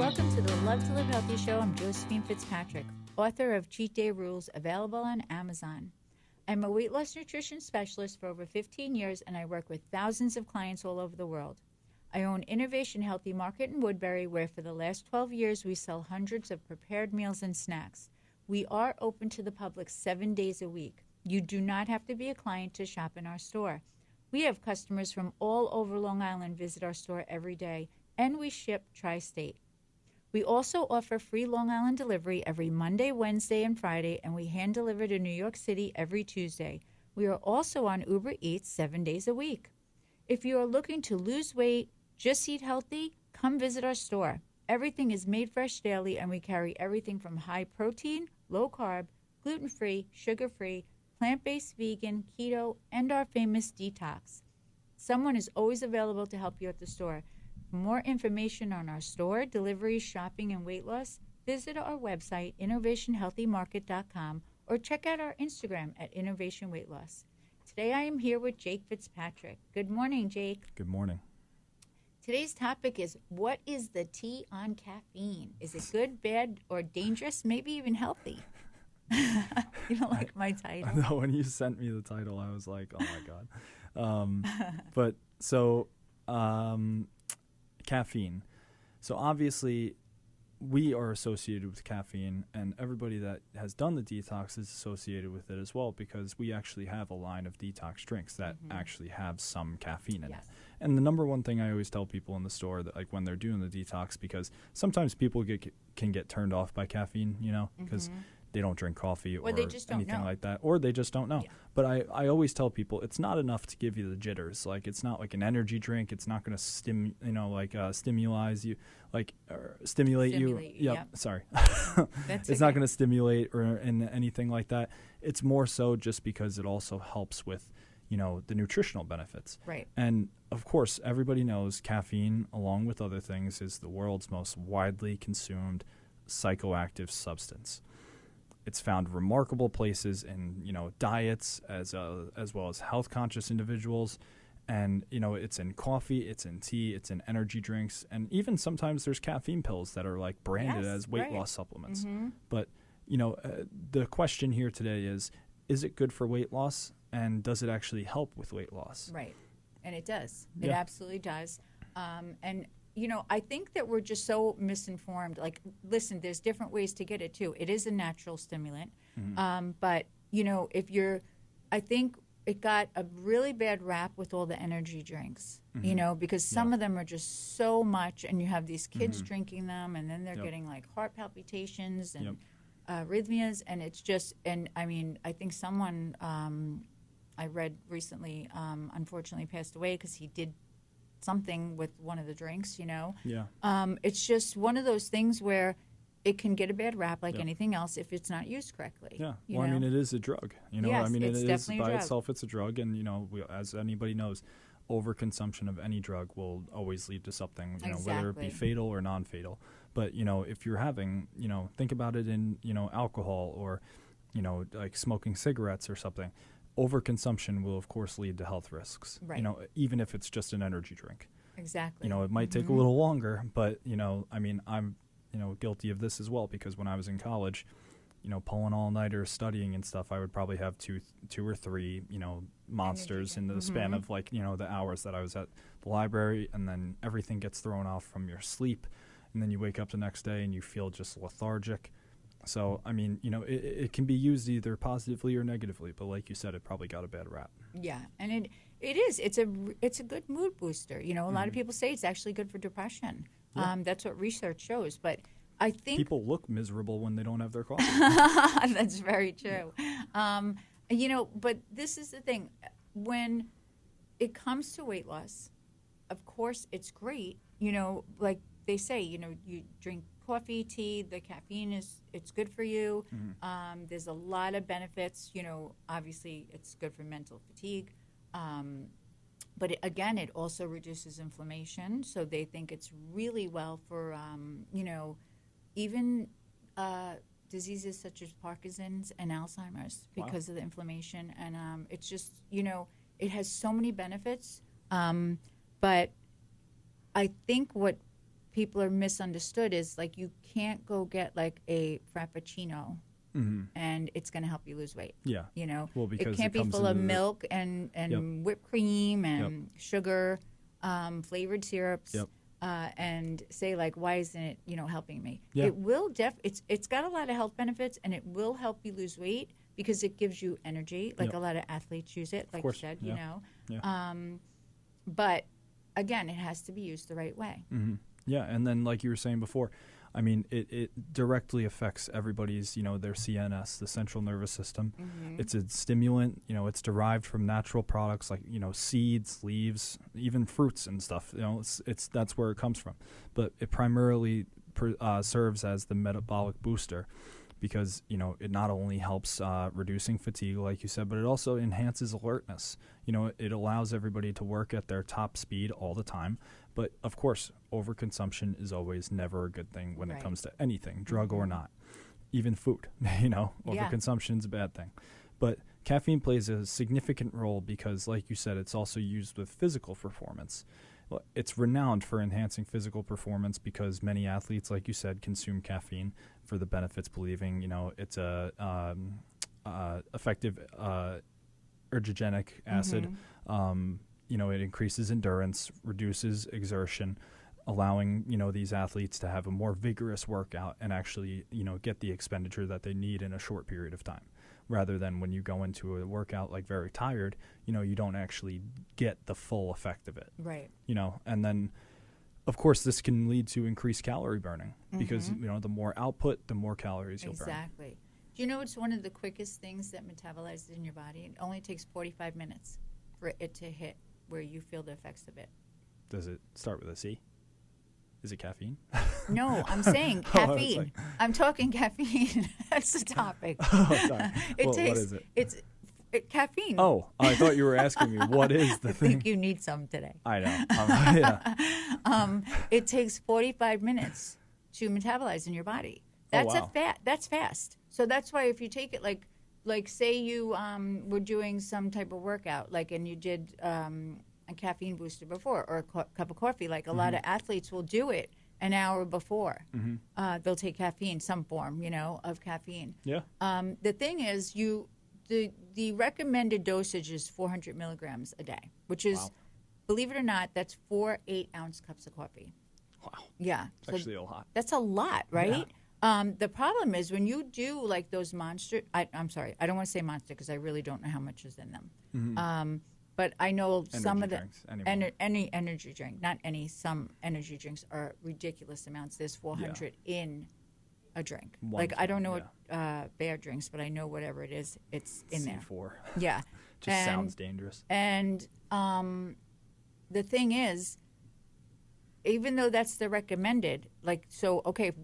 Welcome to the Love to Live Healthy Show. I'm Josephine Fitzpatrick, author of Cheat Day Rules, available on Amazon. I'm a weight loss nutrition specialist for over 15 years, and I work with thousands of clients all over the world. I own Innovation Healthy Market in Woodbury, where for the last 12 years we sell hundreds of prepared meals and snacks. We are open to the public 7 days a week. You do not have to be a client to shop in our store. We have customers from all over Long Island visit our store every day, and we ship tri-state. We also offer free Long Island delivery every Monday, Wednesday, and Friday, and we hand deliver to New York City every Tuesday. We are also on Uber Eats 7 days a week. If you are looking to lose weight, just eat healthy, come visit our store. Everything is made fresh daily, and we carry everything from high protein, low carb, gluten-free, sugar-free, plant-based, vegan, keto, and our famous Detox. Someone is always available to help you at the store. For more information on our store, delivery, shopping, and weight loss, visit our website, innovationhealthymarket.com, or check out our Instagram at Innovation Weight Loss. Today I am here with Jake Fitzpatrick. Good morning, Jake. Good morning. Today's topic is, what is the tea on caffeine? Is it good, bad, or dangerous, maybe even healthy? You don't like my title? No, when you sent me the title, I was like, oh, my God. Caffeine. So obviously, we are associated with caffeine, and everybody that has done the detox is associated with it as well, because we actually have a line of detox drinks that actually have some caffeine in it. And the number one thing I always tell people in the store, that like when they're doing the detox, because sometimes people can get turned off by caffeine, you know, because they don't drink coffee or they just don't anything know. like that, or they just don't know. Yeah. But I always tell people it's not enough to give you the jitters. Like, it's not like an energy drink. It's not going to stimulate you, stimulate you. Yep. Sorry. That's It's not going to stimulate or anything like that. It's more so just because it also helps with, the nutritional benefits. Right. And of course, everybody knows caffeine, along with other things, is the world's most widely consumed psychoactive substance. It's found remarkable places in, diets as well as health-conscious individuals. And, it's in coffee, it's in tea, it's in energy drinks. And even sometimes there's caffeine pills that are like branded as weight loss supplements. But, the question here today is it good for weight loss? And does it actually help with weight loss? Right. And it does. It absolutely does. I think that we're just so misinformed. Like, listen, there's different ways to get it, too. It is a natural stimulant. But, I think it got a really bad rap with all the energy drinks, because some of them are just so much, and you have these kids drinking them, and then they're getting, like, heart palpitations and arrhythmias, and it's just, and, I mean, I think someone I read recently, unfortunately passed away because he did something with one of the drinks, It's just one of those things where it can get a bad rap like anything else if it's not used correctly. Yeah. Well, I mean, it is a drug. Yes, it it's is definitely a by drug. itself, it's a drug. And, as anybody knows, overconsumption of any drug will always lead to something, whether it be fatal or non-fatal. But, if you're having, think about it in, alcohol or, like smoking cigarettes or something. Overconsumption will, of course, lead to health risks, even if it's just an energy drink. Exactly. It might take a little longer, but, I'm, guilty of this as well, because when I was in college, pulling all-nighters, studying and stuff, I would probably have two or three, monsters in the span of, the hours that I was at the library, and then everything gets thrown off from your sleep, and then you wake up the next day and you feel just lethargic. So, I mean, it can be used either positively or negatively, but like you said, it probably got a bad rap. Yeah, and it is. It's a good mood booster. A lot of people say it's actually good for depression. Yeah. That's what research shows. But I think people look miserable when they don't have their coffee. That's very true. But this is the thing. When it comes to weight loss, of course, it's great. Like they say, you drink coffee, tea, the caffeine it's good for you. There's a lot of benefits. Obviously it's good for mental fatigue. But it also reduces inflammation. So they think it's really well for, even diseases such as Parkinson's and Alzheimer's because of the inflammation. And it's just, it has so many benefits. But I think what people are misunderstood is like you can't go get like a frappuccino and it's going to help you lose weight. Yeah. You know, Well, because it can't be full of milk and whipped cream and sugar, flavored syrups. And say like, why isn't it, you know, helping me? Yeah. It will it's got a lot of health benefits, and it will help you lose weight because it gives you energy. Like a lot of athletes use it, like you said, you know. Yeah. But again, it has to be used the right way. Yeah, and then like you were saying before, I mean, it directly affects everybody's, you know, their CNS, the central nervous system. It's a stimulant, you know, it's derived from natural products like, you know, seeds, leaves, even fruits and stuff. You know, it's that's where it comes from. But it primarily serves as the metabolic booster because, you know, it not only helps reducing fatigue, like you said, but it also enhances alertness. You know, it allows everybody to work at their top speed all the time. But, of course, overconsumption is always never a good thing when it comes to anything, drug or not. Even food, you know, overconsumption is a bad thing. But caffeine plays a significant role because, like you said, it's also used with physical performance. Well, it's renowned for enhancing physical performance because many athletes, like you said, consume caffeine for the benefits, believing, you know, it's a effective ergogenic acid. You know, it increases endurance, reduces exertion, allowing, you know, these athletes to have a more vigorous workout and actually, you know, get the expenditure that they need in a short period of time. Rather than when you go into a workout like very tired, you know, you don't actually get the full effect of it. Right. You know, and then, of course, this can lead to increased calorie burning because, you know, the more output, the more calories you'll burn. Exactly. Do you know it's one of the quickest things that metabolizes in your body? It only takes 45 minutes for it to hit where you feel the effects of it. Does it start with a C? Is it caffeine? No, I'm saying caffeine. I'm talking caffeine. That's the topic. Sorry. What is it? It's caffeine. Oh, I thought you were asking me what is the thing. I think you need some today. I know. It takes 45 minutes to metabolize in your body. That's that's fast. So that's why if you take it like say you were doing some type of workout, like, and you did a caffeine booster before or a cup of coffee, like a lot of athletes will do it an hour before. They'll take caffeine, some form, you know, of caffeine. Yeah. The thing is, the recommended dosage is 400 milligrams a day, which is, believe it or not, that's 4 8-ounce cups of coffee. Wow. Yeah. It's actually a lot. That's a lot, right? Yeah. The problem is when you do like those monster, I'm sorry, I don't want to say monster because I really don't know how much is in them. But I know some of the any energy drink, not any, some energy drinks are ridiculous amounts. There's 400 in a drink. I don't know what Bear drinks, but I know whatever it is, it's in there. C4. Yeah. Just sounds dangerous. And the thing is, even though that's the recommended,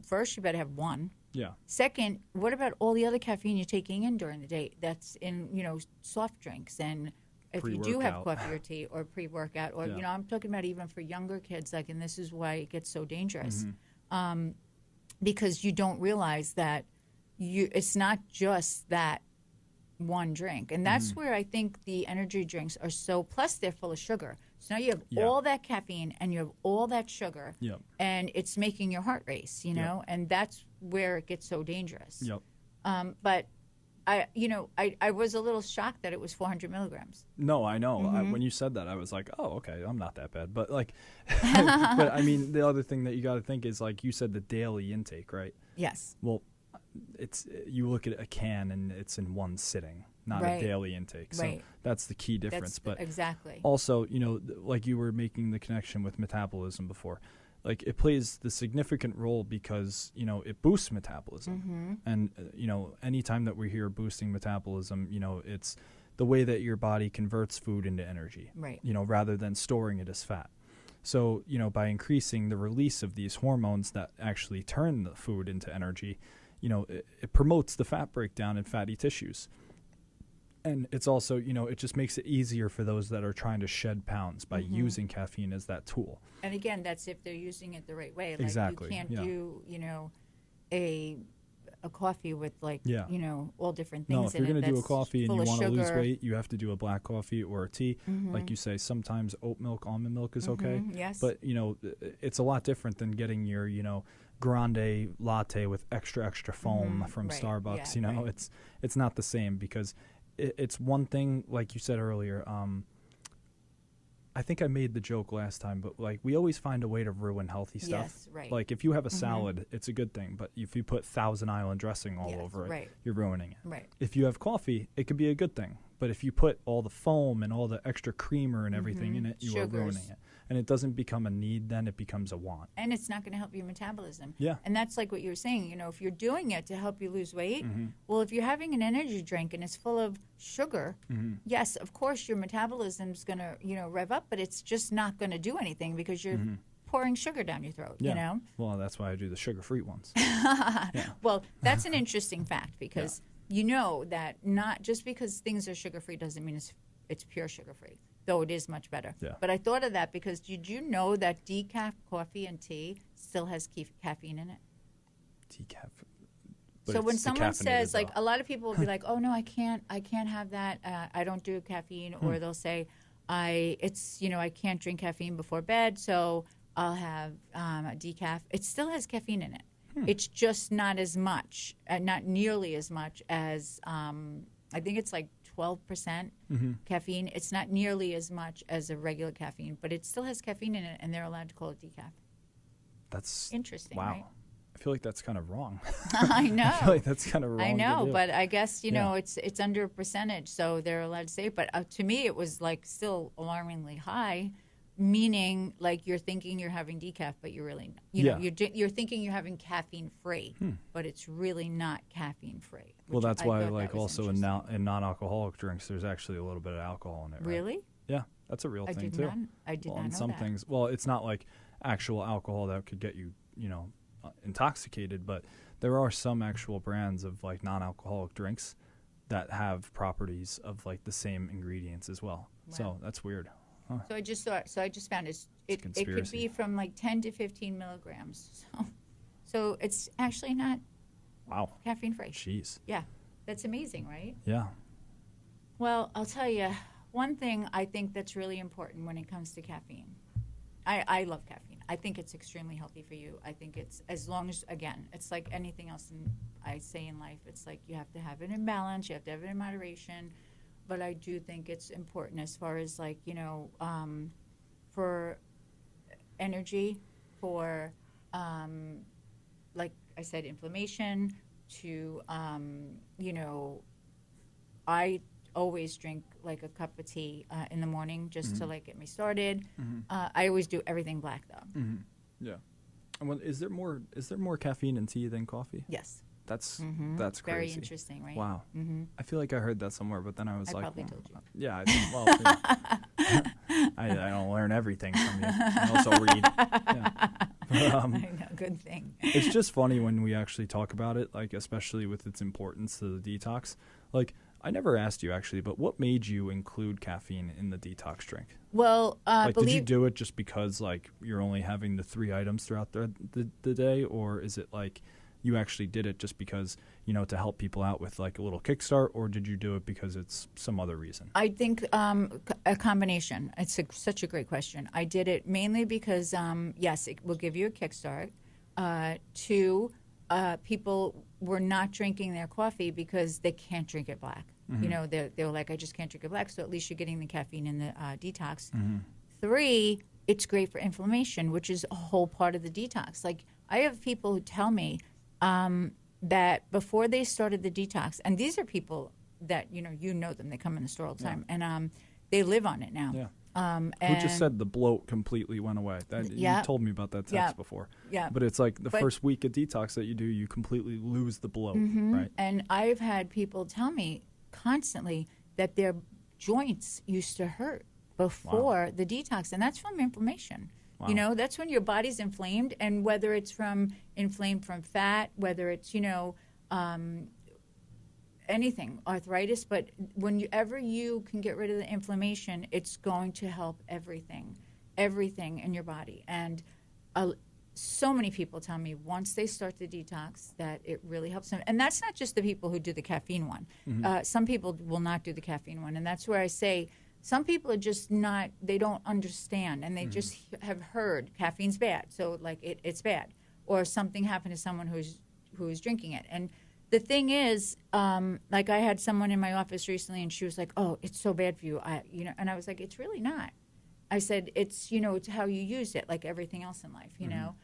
first you better have one. Yeah. Second, what about all the other caffeine you're taking in during the day? That's in, you know, soft drinks and if you do have coffee or tea or pre-workout or, you know, I'm talking about even for younger kids, like, and this is why it gets so dangerous. Because you don't realize that it's not just that one drink. And that's where I think the energy drinks are so, plus they're full of sugar. So now you have all that caffeine and you have all that sugar and it's making your heart race, you know, and that's where it gets so dangerous. But I was a little shocked that it was 400 milligrams. No, I know. When you said that, I was like, oh, okay, I'm not that bad. But like, but I mean, the other thing that you got to think is, like you said, the daily intake, right? Yes. Well, you look at a can and it's in one sitting, not a daily intake. So that's the key difference. But exactly. Also, you know, like you were making the connection with metabolism before. Like, it plays the significant role because, you know, it boosts metabolism. And, you know, anytime that we hear boosting metabolism, you know, it's the way that your body converts food into energy, you know, rather than storing it as fat. So, you know, by increasing the release of these hormones that actually turn the food into energy, you know, it promotes the fat breakdown in fatty tissues. And it's also, you know, it just makes it easier for those that are trying to shed pounds by using caffeine as that tool. And again, that's if they're using it the right way. Like, exactly. You can't do, you know, a a coffee with like, Yeah. you know, all different No, things if you're in it. going to do a that's coffee and full you of want to lose sugar. weight, you have to do a black coffee or a tea. Mm-hmm. Like you say, sometimes oat milk, almond milk is okay. Yes. But, you know, it's a lot different than getting your, you know, grande latte with extra foam from Right. Starbucks. Yeah, You know, right. it's not the same because it's one thing, like you said earlier, I think I made the joke last time, but like we always find a way to ruin healthy stuff. Yes, right. Like if you have a salad, it's a good thing, but if you put Thousand Island dressing all Yes, over it, right. you're ruining it. Right. If you have coffee, it could be a good thing, but if you put all the foam and all the extra creamer and everything in it, you are ruining Sugars. it. And it doesn't become a need, then it becomes a want. And it's not going to help your metabolism. Yeah. And that's like what you were saying. You know, if you're doing it to help you lose weight, Mm-hmm. well, if you're having an energy drink and it's full of sugar, yes, of course your metabolism's going to, you know, rev up, but it's just not going to do anything because you're pouring sugar down your throat, Yeah. you know? Well, that's why I do the sugar-free ones. Well, that's an interesting fact because you know that not just because things are sugar-free doesn't mean it's pure sugar-free, though it is much better. Yeah. But I thought of that because did you know that decaf coffee and tea still has caffeine in it? Decaf. But So when it's someone decaffeinated, says, like, though. a lot of people will be like, "Oh no, I can't have that. I don't do caffeine," or they'll say, I can't drink caffeine before bed, so I'll have a decaf." It still has caffeine in it. It's just not as much, not nearly as much as I think it's like 12% caffeine. It's not nearly as much as a regular caffeine, but it still has caffeine in it, and they're allowed to call it decaf. That's Interesting, wow. right? I feel like that's kind of wrong. I know. I feel like that's kind of wrong. I to know, do. but I guess, you know, Yeah. it's under a percentage, so they're allowed to say it. But to me, it was like still alarmingly high, meaning like you're thinking you're having decaf, but you're really, you know, you're thinking you're having caffeine free, but it's really not caffeine free. Well, that's why, like, also in non-alcoholic drinks, there's actually a little bit of alcohol in it. Right? Really? Yeah, that's a real I thing did too. not. I did Well, not and know some that. things. Well, it's not like actual alcohol that could get you, you know, intoxicated, but there are some actual brands of like non-alcoholic drinks that have properties of like the same ingredients as well. Wow. So that's weird. So I just found it could conspiracy. be from like 10 to 15 milligrams. So it's actually not Wow. caffeine free. Jeez. Yeah, that's amazing, right? Yeah. Well, I'll tell you, one thing I think that's really important when it comes to caffeine. I love caffeine. I think it's extremely healthy for you. I think it's, as long as, again, it's like anything else I say in life. It's like you have to have it in balance. You have to have it in moderation. But I do think it's important as far as like, you know, for energy, for, like I said, inflammation, to, you know, I always drink like a cup of tea in the morning just to like get me started. I always do everything black though. Yeah. And is there more caffeine in tea than coffee? Yes. That's crazy. Very interesting, right? Wow. I feel like I heard that somewhere, but then I was I like, probably told you. Yeah. I don't learn everything from you. I also read. Yeah. But, I know, good thing. it's just funny when we actually talk about it, like especially with its importance to the detox. Like I never asked you actually, but what made you include caffeine in the detox drink? Well, Like, did you do it just because like you're only having the 3 items throughout the day, or is it like you actually did it just because, you know, to help people out with like a little kickstart, or did you do it because it's some other reason? I think a combination. It's such a great question. I did it mainly because, yes, it will give you a kickstart. 2, people were not drinking their coffee because they can't drink it black. You know, they were like, I just can't drink it black, so at least you're getting the caffeine in the detox. 3, it's great for inflammation, which is a whole part of the detox. Like, I have people who tell me that before they started the detox, and these are people that, you know them, they come in the store all the time, and they live on it now. Yeah. And Who just said the bloat completely went away? You told me about that text before. Yeah. But it's like the first week of detox that you do, you completely lose the bloat, right? And I've had people tell me constantly that their joints used to hurt before the detox, and that's from inflammation. Wow. You know, that's when your body's inflamed, and whether it's inflamed from fat, whether it's, you know, anything, arthritis, but whenever you can get rid of the inflammation, it's going to help everything in your body. And so many people tell me once they start the detox that it really helps them. And that's not just the people who do the caffeine one. Some people will not do the caffeine one. And that's where I say some people are just not, they don't understand. And they just have heard caffeine's bad. So, like, it's bad. Or something happened to someone who's drinking it. And the thing is, like, I had someone in my office recently, and she was like, "Oh, it's so bad for you." And I was like, "It's really not." I said, "It's it's how you use it, like everything else in life, you know."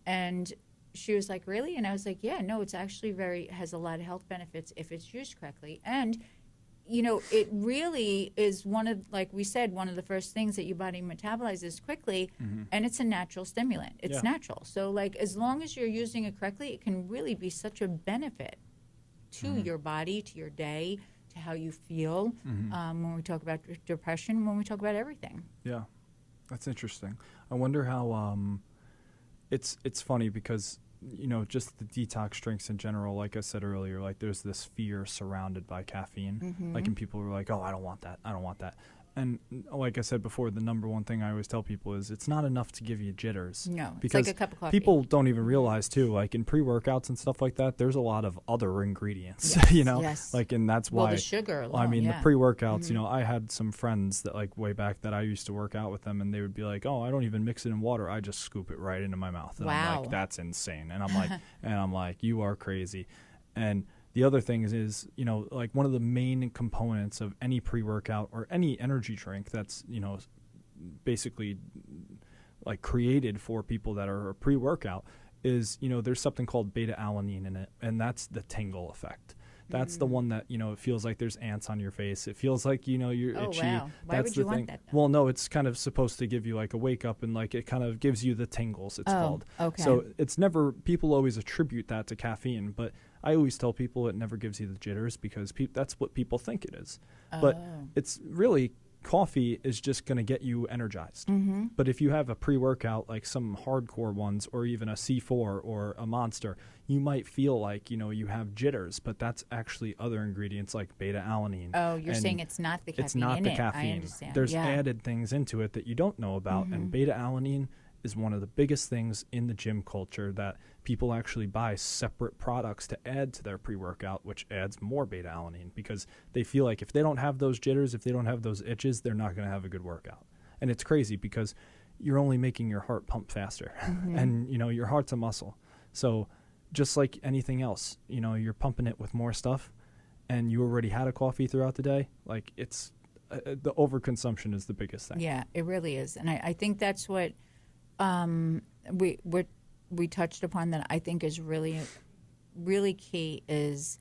And she was like, "Really?" And I was like, "Yeah, no, it's actually has a lot of health benefits if it's used correctly." And it really is like we said, one of the first things that your body metabolizes quickly, and it's a natural stimulant. It's natural. So, like, as long as you're using it correctly, it can really be such a benefit to your body, to your day, to how you feel when we talk about depression, when we talk about everything. Yeah, that's interesting. I wonder how it's funny because just the detox drinks in general, like I said earlier, like there's this fear surrounded by caffeine. Like, and people are like, "Oh, I don't want that. I don't want that." And like I said before, the number one thing I always tell people is it's not enough to give you jitters. No, it's because like a cup of coffee. People don't even realize too, like in pre-workouts and stuff like that, there's a lot of other ingredients, Yes. like, and that's why. Well, the sugar alone, the pre-workouts, I had some friends that, like, way back that I used to work out with them, and they would be like, "Oh, I don't even mix it in water. I just scoop it right into my mouth." And I'm like, "That's insane." And I'm like, "You are crazy." And the other thing is, like, one of the main components of any pre-workout or any energy drink that's, basically like created for people that are pre-workout is, there's something called beta-alanine in it, and that's the tingle effect. That's the one that, it feels like there's ants on your face. It feels like, you're itchy. Wow. Why would you want that, though? Well, no, it's kind of supposed to give you like a wake up, and like it kind of gives you the tingles, it's called. Okay. So it's never, people always attribute that to caffeine, but I always tell people it never gives you the jitters because that's what people think it is. But it's really, coffee is just going to get you energized. But if you have a pre-workout, like some hardcore ones, or even a C4 or a Monster, you might feel like, you have jitters, but that's actually other ingredients like beta-alanine. Oh, you're saying it's not the caffeine It's not the caffeine. I understand. There's added things into it that you don't know about, and beta-alanine is one of the biggest things in the gym culture that people actually buy separate products to add to their pre-workout, which adds more beta-alanine because they feel like if they don't have those jitters, if they don't have those itches, they're not going to have a good workout. And it's crazy because you're only making your heart pump faster and, your heart's a muscle. So just like anything else, you're pumping it with more stuff and you already had a coffee throughout the day. Like, it's the overconsumption is the biggest thing. Yeah, it really is. And I think that's what we touched upon that I think is really, really key is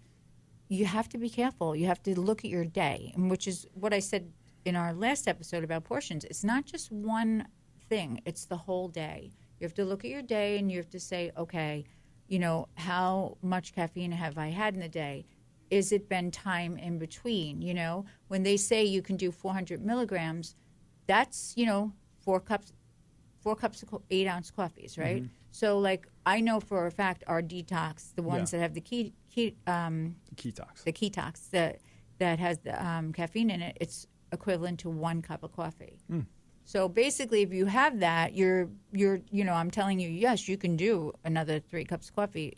you have to be careful. You have to look at your day, and which is what I said in our last episode about portions. It's not just one thing. It's the whole day. You have to look at your day and you have to say, okay, how much caffeine have I had in the day? Is it been time in between? When they say you can do 400 milligrams, that's, 4 cups of 8-ounce coffees, right? So, like, I know for a fact our Detox, the ones that have the ketox that has the caffeine in it, it's equivalent to 1 cup of coffee. So basically, if you have that, you're I'm telling you, yes, you can do another 3 cups of coffee.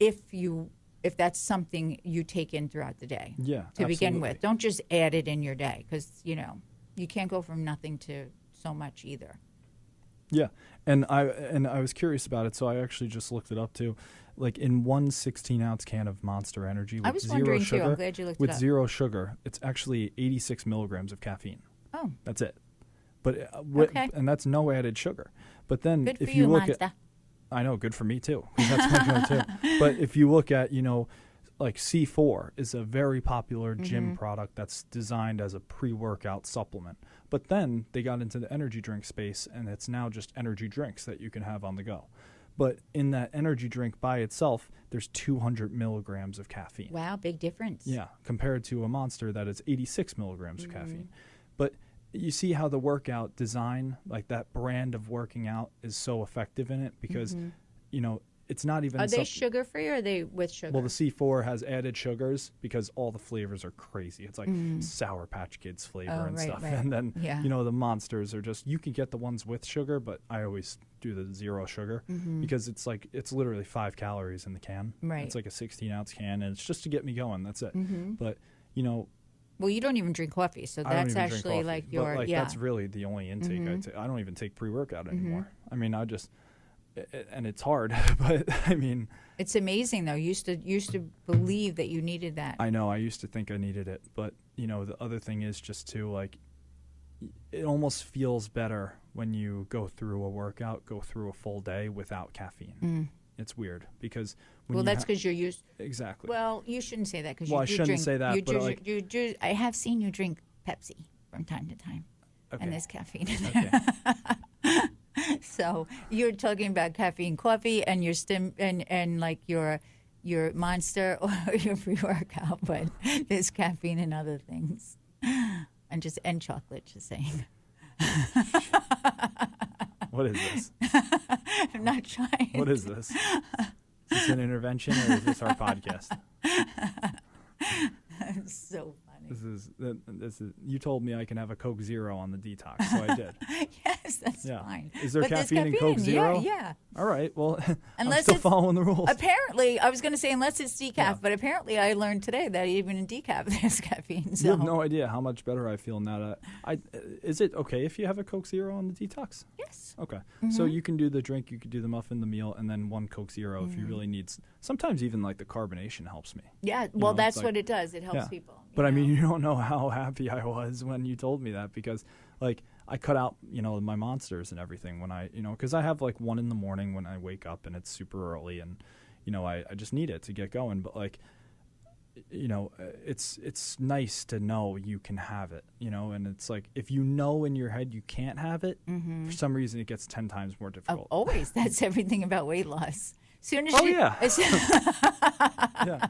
If that's something you take in throughout the day. Yeah, to begin with, don't just add it in your day because you can't go from nothing to so much either. Yeah, and I was curious about it, so I actually just looked it up too. Like, in one 16-ounce can of Monster Energy with zero sugar, too. I'm glad you looked with it up. zero sugar, it's actually 86 milligrams of caffeine. Oh, that's it. But okay. And that's no added sugar. But then good if for you look Monster. at, I know, good for me too. That's my go too. But if you look at like C4 is a very popular gym product that's designed as a pre-workout supplement. But then they got into the energy drink space, and it's now just energy drinks that you can have on the go. But in that energy drink by itself, there's 200 milligrams of caffeine. Wow, big difference. Yeah, compared to a Monster that is 86 milligrams of caffeine. But you see how the workout design, like that brand of working out, is so effective in it because, it's not even... Are they sugar-free or are they with sugar? Well, the C4 has added sugars because all the flavors are crazy. It's like Sour Patch Kids flavor and stuff. Right. And then, the Monsters are just... You can get the ones with sugar, but I always do the zero sugar Mm-hmm. because it's literally 5 calories in the can. Right. It's like a 16-ounce can, and it's just to get me going. That's it. Mm-hmm. But Well, you don't even drink coffee, so I don't that's even drink actually coffee, like your but yeah. that's really the only intake I take. I don't even take pre-workout anymore. I mean, and it's hard, but I mean, It's amazing though. You used to believe that you needed that. I know I used to think I needed it, but the other thing is just to like, it almost feels better when you go through a workout, go through a full day without caffeine. It's weird because That's because you're used. Exactly. Well, you shouldn't say that because Well, I you do shouldn't drink, say that, you but do, I have seen you drink Pepsi from time to time, Okay. and there's caffeine in there. So you're talking about caffeine coffee and your and like your Monster or your pre-workout, but there's caffeine in other things, and chocolate. Just saying. What is this? I'm not trying. What is this? Is this an intervention or is this our podcast? It's so funny. This is. You told me I can have a Coke Zero on the Detox, so I did. Yes, that's fine. Is there But there's caffeine in Coke Zero? Yeah. All right. Well, I'm Unless still it's- following the rules. Apparently, I was going to say unless it's decaf, Yeah. but apparently I learned today that even in decaf there's caffeine. So You have no idea how much better I feel now. Is it okay if you have a Coke Zero on the Detox? yes. Okay. So you can do the drink, you could do the muffin, the meal, and then one Coke Zero if you really need. Sometimes even like the carbonation helps me. Yeah, well, it's that's like- what it does. It helps Yeah. people. But I know? mean, you don't know how happy I was when you told me that because, like, I cut out, my Monsters and everything when I, because I have like one in the morning when I wake up and it's super early and, I just need it to get going. But like, it's nice to know you can have it, and it's like if you know in your head you can't have it, for some reason it gets 10 times more difficult. Always. That's everything about weight loss. Soon as yeah. Yeah.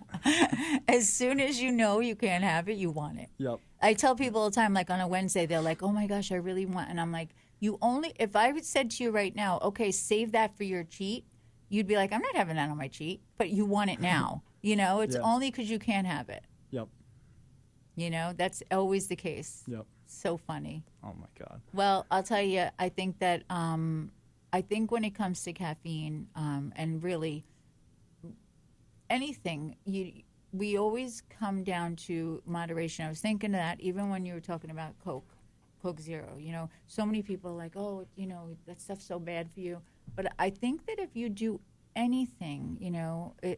As soon as you know you can't have it, you want it. Yep. I tell people all the time, like on a Wednesday, they're like, oh my gosh, I really want, and I'm like, if I would said to you right now, okay, save that for your cheat, you'd be like, I'm not having that on my cheat, but you want it now. It's Yeah. only because you can't have it. Yep. That's always the case. Yep. So funny. Oh my God. Well, I'll tell you, I think that I think when it comes to caffeine and really anything, we always come down to moderation. I was thinking of that even when you were talking about Coke Zero. So many people are like, oh, that stuff's so bad for you. But I think that if you do anything,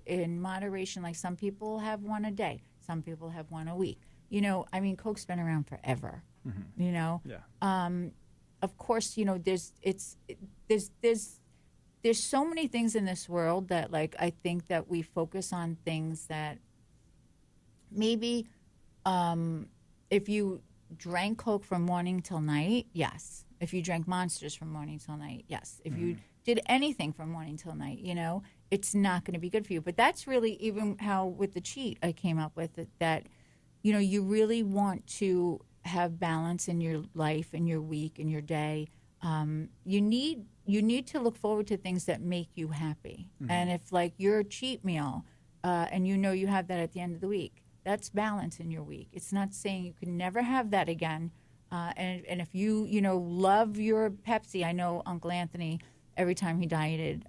in moderation, like some people have one a day, some people have one a week. Coke's been around forever. Yeah. Of course, there's so many things in this world that, like, I think that we focus on things that maybe if you drank Coke from morning till night, yes. If you drank Monsters from morning till night, yes. If you did anything from morning till night, it's not going to be good for you. But that's really even how with the cheat I came up with it, that, you really want to have balance in your life, in your week, in your day. You need to look forward to things that make you happy. And if like your cheat meal, and you have that at the end of the week, that's balance in your week. It's not saying you can never have that again. And if you love your Pepsi, I know Uncle Anthony, every time he dieted,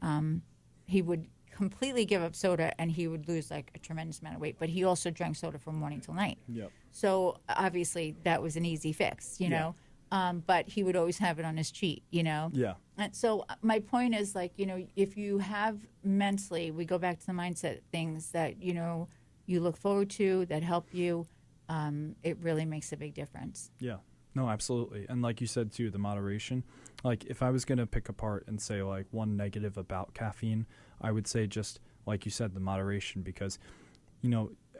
he would completely give up soda and he would lose like a tremendous amount of weight. But he also drank soda from morning till night. Yep. So obviously that was an easy fix, know. But he would always have it on his cheat, Yeah. And so my point is, like, if you have mentally, we go back to the mindset things that, you look forward to that help you, it really makes a big difference. Yeah. No, absolutely. And like you said, too, the moderation. Like if I was going to pick apart and say like one negative about caffeine, I would say just like you said, the moderation, because,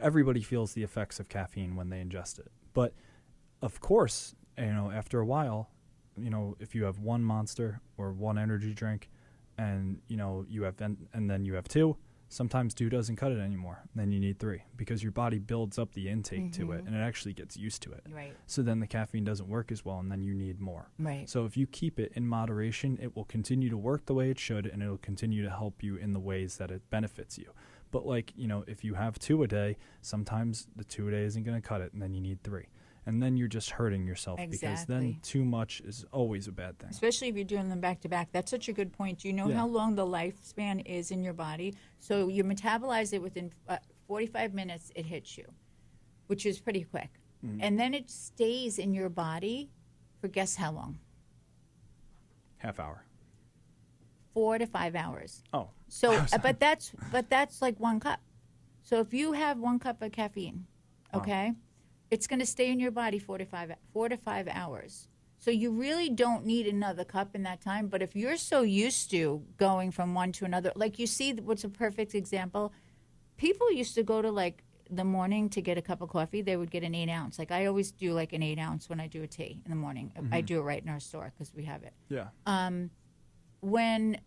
everybody feels the effects of caffeine when they ingest it. But of course, after a while, if you have one Monster or one energy drink and, you have, and then you have two, sometimes two doesn't cut it anymore. Then you need three because your body builds up the intake to it and it actually gets used to it. Right. So then the caffeine doesn't work as well and then you need more. Right. So if you keep it in moderation, it will continue to work the way it should and it'll continue to help you in the ways that it benefits you. But like, if you have two a day, sometimes the 2 a day isn't going to cut it and then you need three. and then you're just hurting yourself because then Exactly. too much is always a bad thing. Especially if you're doing them back to back. That's such a good point. Do you know Yeah. how long the lifespan is in your body? So you metabolize it within 45 minutes, it hits you, which is pretty quick. And then it stays in your body for guess how long? Half hour. 4 to 5 hours. Oh. So, but that's like 1 cup. So if you have 1 cup of caffeine, okay, it's going to stay in your body 4 to 5 hours. So you really don't need another cup in that time. But if you're so used to going from one to another, like you see, what's a perfect example? People used to go to like the morning to get a cup of coffee. They would get an 8 ounce. Like I always do like an 8 ounce when I do a tea in the morning. I do it right in our store because we have it. Yeah. When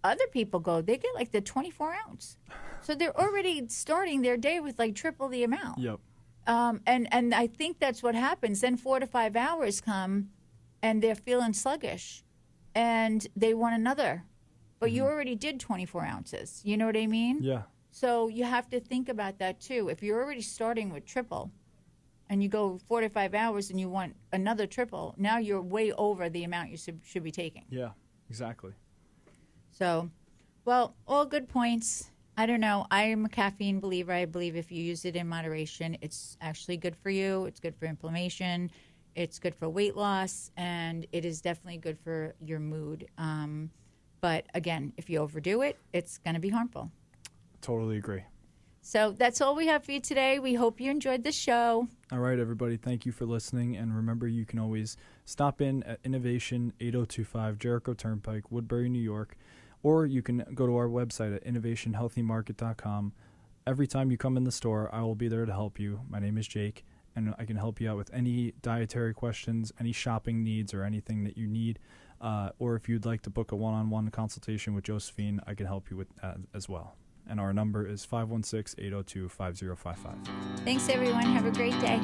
other people go, they get like the 24 ounce. So they're already starting their day with like triple the amount. Yep. And I think that's what happens. Then 4 to 5 hours come and they're feeling sluggish and they want another. But you already did 24 ounces. You know what I mean? Yeah. So you have to think about that too. If you're already starting with triple and you go 4 to 5 hours and you want another triple, now you're way over the amount you should be taking. Yeah. Exactly. So, well, all good points. I don't know. I am a caffeine believer. I believe if you use it in moderation, it's actually good for you. It's good for inflammation. It's good for weight loss. And it is definitely good for your mood. But again, if you overdo it, it's going to be harmful. Totally agree. So that's all we have for you today. We hope you enjoyed the show. All right, everybody. Thank you for listening. And remember, you can always stop in at Innovation 8025 Jericho Turnpike, Woodbury, New York. Or you can go to our website at innovationhealthymarket.com. Every time you come in the store, I will be there to help you. My name is Jake, and I can help you out with any dietary questions, any shopping needs, or anything that you need. Or if you'd like to book a one-on-one consultation with Josephine, I can help you with that as well. And our number is 516-802-5055. Thanks, everyone. Have a great day.